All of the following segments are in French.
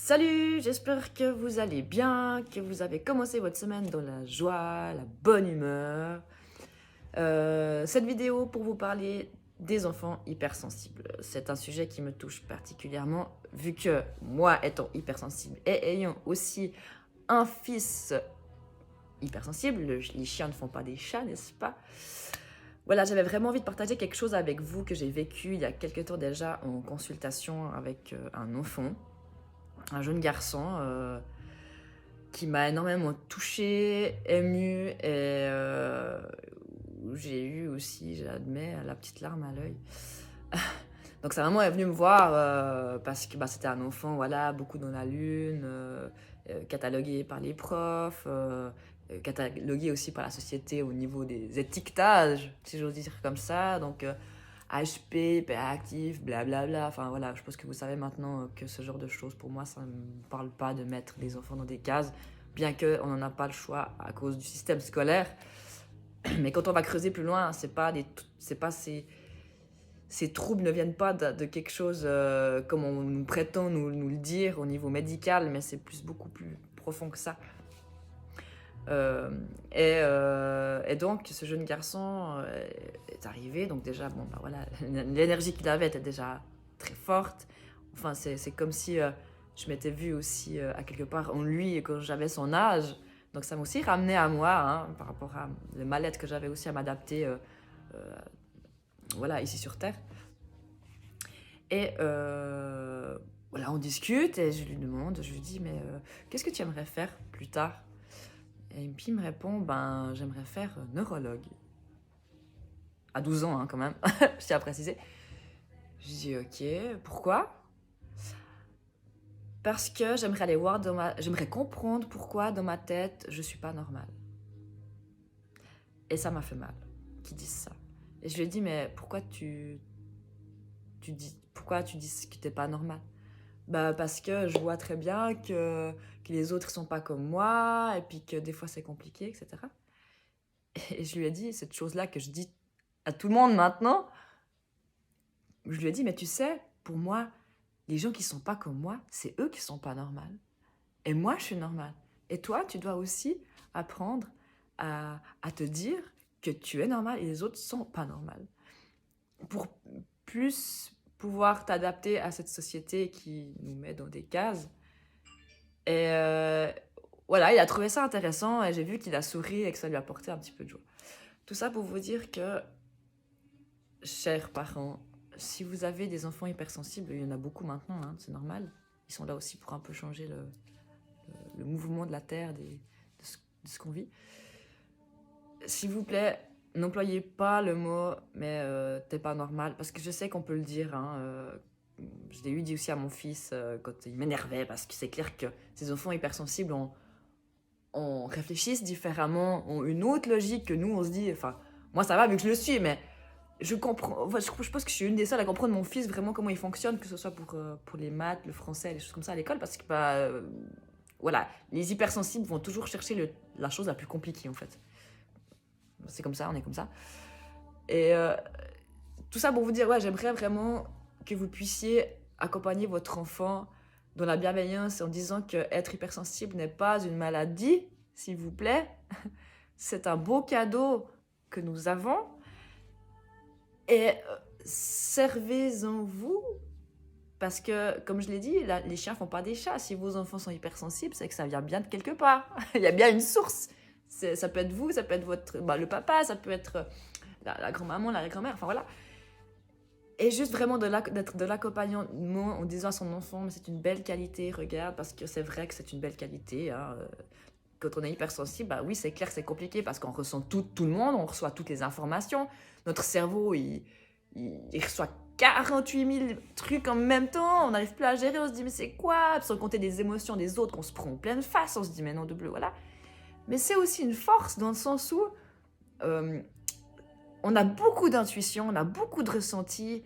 Salut, j'espère que vous allez bien, que vous avez commencé votre semaine dans la joie, la bonne humeur. Cette vidéo pour vous parler des enfants hypersensibles. C'est un sujet qui me touche particulièrement vu que moi étant hypersensible et ayant aussi un fils hypersensible, les chiens ne font pas des chats, n'est-ce pas? Voilà, j'avais vraiment envie de partager quelque chose avec vous que j'ai vécu il y a quelques temps déjà en consultation avec un enfant. Un jeune garçon qui m'a énormément touchée, émue et où j'ai eu aussi, j'admets, la petite larme à l'œil. Donc sa maman est venue me voir parce que c'était un enfant, voilà, beaucoup dans la lune, catalogué par les profs, catalogué aussi par la société au niveau des étiquetages, si j'ose dire comme ça. Donc HP, hyperactif, blablabla. Enfin voilà, je pense que vous savez maintenant que ce genre de choses, pour moi, ça ne me parle pas de mettre les enfants dans des cases, bien qu'on n'en a pas le choix à cause du système scolaire. Mais quand on va creuser plus loin, ces troubles ne viennent pas de quelque chose comme on nous prétend nous le dire au niveau médical, mais c'est beaucoup plus profond que ça. Et donc, ce jeune garçon est arrivé. Donc déjà, voilà, l'énergie qu'il avait était déjà très forte. Enfin, c'est comme si je m'étais vue aussi à quelque part en lui quand j'avais son âge. Donc ça m'a aussi ramené à moi, hein, par rapport à le mal-être que j'avais aussi à m'adapter voilà, ici sur Terre. Et voilà, on discute et je lui demande, je lui dis, mais qu'est-ce que tu aimerais faire plus tard? Et puis il me répond, j'aimerais faire neurologue. À 12 ans, hein, quand même, je tiens à préciser. Je dis, ok, pourquoi? Parce que j'aimerais aller voir j'aimerais comprendre pourquoi dans ma tête, je suis pas normale. Et ça m'a fait mal, qu'ils disent ça. Et je lui ai dit, mais pourquoi tu dis que t'es pas normale? Parce que je vois très bien que les autres sont pas comme moi, et puis que des fois c'est compliqué, etc. Et je lui ai dit cette chose-là que je dis à tout le monde maintenant. Je lui ai dit, mais tu sais, pour moi, les gens qui sont pas comme moi, c'est eux qui sont pas normales. Et moi, je suis normale. Et toi, tu dois aussi apprendre à te dire que tu es normale et les autres sont pas normales. Pour plus pouvoir t'adapter à cette société qui nous met dans des cases. Et voilà, il a trouvé ça intéressant et j'ai vu qu'il a souri et que ça lui a apporté un petit peu de joie. Tout ça pour vous dire que, chers parents, si vous avez des enfants hypersensibles, il y en a beaucoup maintenant, hein, c'est normal. Ils sont là aussi pour un peu changer le mouvement de la Terre, de ce qu'on vit. S'il vous plaît, n'employez pas le mot « mais t'es pas normal », parce que je sais qu'on peut le dire. Hein, je l'ai eu dit aussi à mon fils quand il m'énervait, parce que c'est clair que ces enfants hypersensibles on réfléchissent différemment, ont une autre logique que nous, on se dit... Enfin, moi ça va vu que je le suis, mais je comprends, enfin, je pense que je suis une des seules à comprendre mon fils vraiment comment il fonctionne, que ce soit pour les maths, le français, les choses comme ça à l'école, parce que voilà, les hypersensibles vont toujours chercher la chose la plus compliquée en fait. C'est comme ça, on est comme ça. Et tout ça pour vous dire, ouais, j'aimerais vraiment que vous puissiez accompagner votre enfant dans la bienveillance en disant que être hypersensible n'est pas une maladie, s'il vous plaît. C'est un beau cadeau que nous avons. Et servez-en vous, parce que, comme je l'ai dit, les chiens font pas des chats. Si vos enfants sont hypersensibles, c'est que ça vient bien de quelque part. Il y a bien une source. Ça peut être vous, ça peut être le papa, ça peut être la grand-maman, la grand-mère, enfin voilà. Et juste vraiment d'être de l'accompagnement en disant à son enfant, mais c'est une belle qualité, regarde, parce que c'est vrai que c'est une belle qualité. Hein. Quand on est hypersensible, oui, c'est clair que c'est compliqué parce qu'on ressent tout le monde, on reçoit toutes les informations. Notre cerveau, il reçoit 48 000 trucs en même temps, on n'arrive plus à gérer, on se dit mais c'est quoi? Sans compter des émotions des autres qu'on se prend en pleine face, on se dit mais non de bleu, voilà. Mais c'est aussi une force dans le sens où on a beaucoup d'intuition, on a beaucoup de ressenti,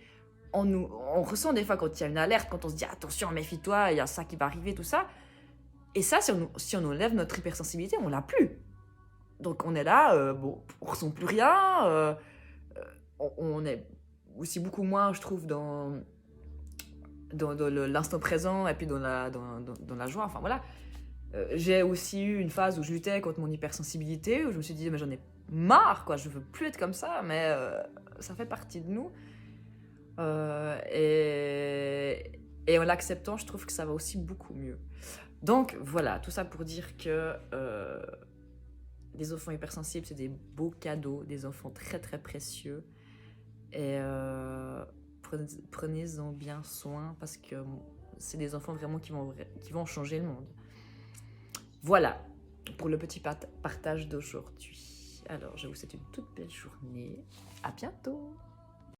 on ressent des fois quand il y a une alerte, quand on se dit attention, méfie-toi, il y a ça qui va arriver, tout ça. Et ça, si on enlève notre hypersensibilité, on l'a plus. Donc on est là, on ressent plus rien, on est aussi beaucoup moins, je trouve, dans l'instant présent et puis dans la joie. Enfin voilà. J'ai aussi eu une phase où je luttais contre mon hypersensibilité, où je me suis dit, mais j'en ai marre, quoi, je veux plus être comme ça, mais ça fait partie de nous. Et en l'acceptant, je trouve que ça va aussi beaucoup mieux. Donc voilà, tout ça pour dire que les enfants hypersensibles, c'est des beaux cadeaux, des enfants très très précieux. Et prenez-en bien soin parce que c'est des enfants vraiment qui vont changer le monde. Voilà pour le petit partage d'aujourd'hui. Alors, je vous souhaite une toute belle journée. À bientôt!